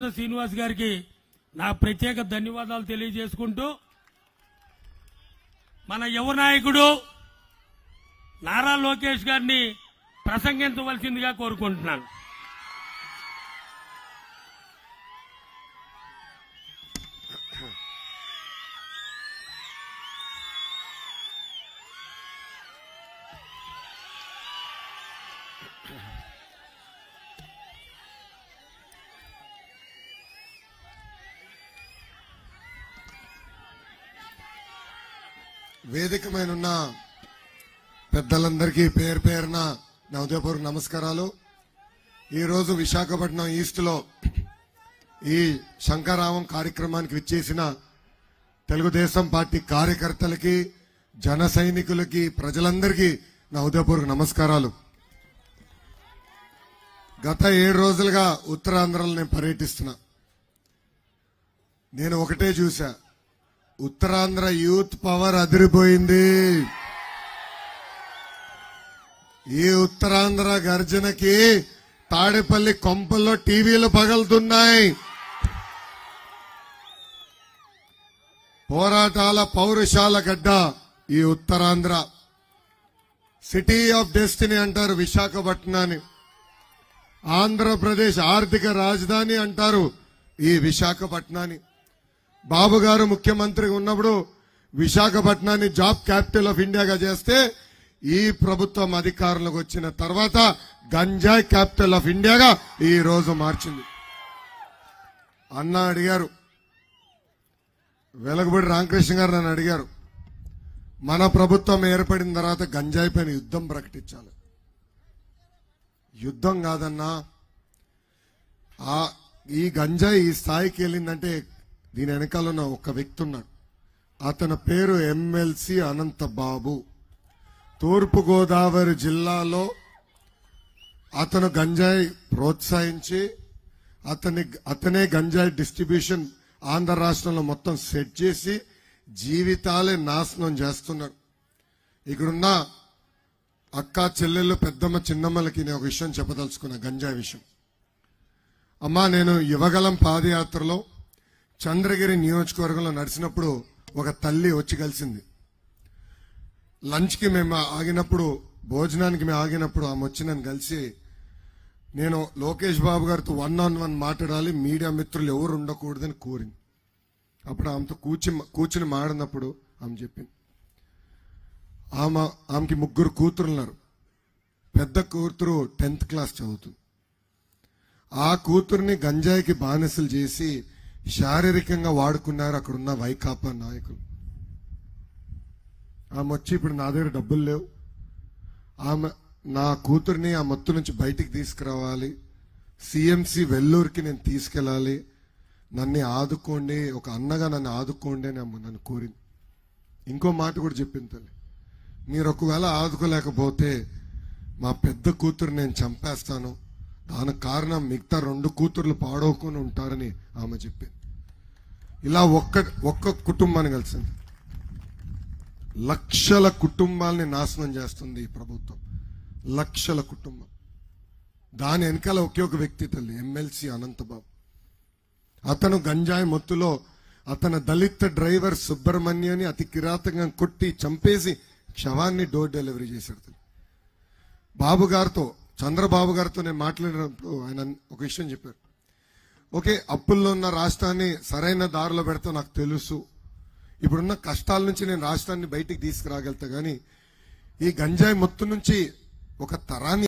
శ్రీనివాస్ గారికి నా ప్రత్యేక ధన్యవాదాలు తెలియజేసుకుంటూ మన యువ నాయకుడు నారా లోకేష్ గారిని ప్రసంగించవలసిందిగా కోరుకుంటున్నాను. వేదిక మీద ఉన్న పెద్దలందరికీ పేరు పేరున నా ఉదయపూర్వక నమస్కారాలు. ఈరోజు విశాఖపట్నం ఈస్ట్ లో ఈ శంకరావం కార్యక్రమానికి విచ్చేసిన తెలుగుదేశం పార్టీ కార్యకర్తలకి, జన సైనికులకి, ప్రజలందరికీ నా ఉదయపూర్వక నమస్కారాలు. గత 7 రోజులుగా ఉత్తరాంధ్రలో నేను పర్యటిస్తున్నా. నేను ఒకటే చూసా, ఉత్తరాంధ్ర యూత్ పవర్ అదిరిపోయింది. ఈ ఉత్తరాంధ్ర గర్జనకి తాడేపల్లి కొంపల్లో టీవీలు పగలుతున్నాయి. పోరాటాల పౌరుషాల గడ్డ ఈ ఉత్తరాంధ్ర. సిటీ ఆఫ్ డెస్టినీ అంటారు విశాఖపట్నాన్ని. ఆంధ్రప్రదేశ్ ఆర్థిక రాజధాని అంటారు ఈ విశాఖపట్నాన్ని. బాబు గారు ముఖ్యమంత్రిగా ఉన్నప్పుడు విశాఖపట్నాన్ని జాబ్ క్యాపిటల్ ఆఫ్ ఇండియాగా చేస్తే, ఈ ప్రభుత్వం అధికారంలోకి వచ్చిన తర్వాత గంజాయి క్యాపిటల్ ఆఫ్ ఇండియాగా ఈ రోజు మార్చింది. అన్న అడిగారు, వెలగబడి రామకృష్ణ గారు నన్ను అడిగారు, మన ప్రభుత్వం ఏర్పడిన తర్వాత గంజాయి పైన యుద్ధం ప్రకటించాలి. యుద్ధం కాదన్నా, ఈ గంజాయి ఈ స్థాయికి వెళ్ళిందంటే దీని వెనకాల ఉన్న ఒక వ్యక్తి ఉన్నాడు. అతని పేరు ఎమ్మెల్సీ అనంతబాబు. తూర్పుగోదావరి జిల్లాలో అతను గంజాయి ప్రోత్సహించి అతనే గంజాయి డిస్ట్రిబ్యూషన్ ఆంధ్ర రాష్ట్రంలో మొత్తం సెట్ చేసి జీవితాలే నాశనం చేస్తున్నాడు. ఇక్కడున్న అక్క చెల్లెళ్ళు, పెద్దమ్మ, చిన్నమ్మలకి నేను ఒక విషయం చెప్పదలుచుకున్నా, గంజాయి విషయం. అమ్మా, నేను యువగలం పాదయాత్రలో చంద్రగిరి నియోజకవర్గంలో నడిచినప్పుడు ఒక తల్లి వచ్చి కలిసింది. లంచ్కి మేము ఆగినప్పుడు, భోజనానికి మేము ఆగినప్పుడు ఆమె వచ్చి నన్ను కలిసి, నేను లోకేష్ బాబు గారితో 1-on-1 మాట్లాడాలి, మీడియా మిత్రులు ఎవరు ఉండకూడదని కోరింది. అప్పుడు ఆమెతో కూర్చుని మాడినప్పుడు ఆమె చెప్పింది, ఆమెకి 3 కూతురు ఉన్నారు. పెద్ద కూతురు 10th క్లాస్ చదువుతుంది. ఆ కూతుర్ని గంజాయికి బానిసలు చేసి శారీరకంగా వాడుకున్నారు అక్కడున్న వైకాపా నాయకులు. ఆమె వచ్చి, ఇప్పుడు నా దగ్గర డబ్బులు లేవు, నా కూతుర్ని ఆ మత్తు నుంచి బయటికి తీసుకురావాలి, సిఎంసి వెల్లూరుకి నేను తీసుకెళ్ళాలి, నన్ను ఆదుకోండి, ఒక అన్నగా నన్ను ఆదుకోండి అని నన్ను కోరింది. ఇంకో మాట కూడా చెప్పింది తల్లి, మీరు ఒకవేళ ఆదుకోలేకపోతే మా పెద్ద కూతురు నేను చంపేస్తాను, దానికి కారణం మిగతా 2 కూతుర్లు పాడవుకొని ఉంటారని ఆమె చెప్పింది. ఇలా ఒక్క కుటుంబాన్ని కలిసింది, లక్షల కుటుంబాలని నాశనం చేస్తుంది ఈ ప్రభుత్వం. లక్షల కుటుంబం. దాని వెనకాల ఒకే ఒక వ్యక్తి తల్లి, ఎమ్మెల్సీ అనంతబాబు. అతను గంజాయి మత్తులో అతని దళిత డ్రైవర్ సుబ్రహ్మణ్యాన్ని అతి కిరాతకంగా కొట్టి చంపేసి శవాన్ని డోర్ డెలివరీ చేశాడు. బాబు గారితో, చంద్రబాబు గారితో నేను మాట్లాడినప్పుడు ఆయన ఒక విషయం చెప్పారు, ఓకే, అప్పుల్లో ఉన్న రాష్ట్రాన్ని సరైన దారిలో పెడతా నాకు తెలుసు, ఇప్పుడున్న కష్టాల నుంచి నేను రాష్ట్రాన్ని బయటికి తీసుకురాగలుగుతా, కానీ ఈ గంజాయి మొత్తం నుంచి ఒక తరాన్ని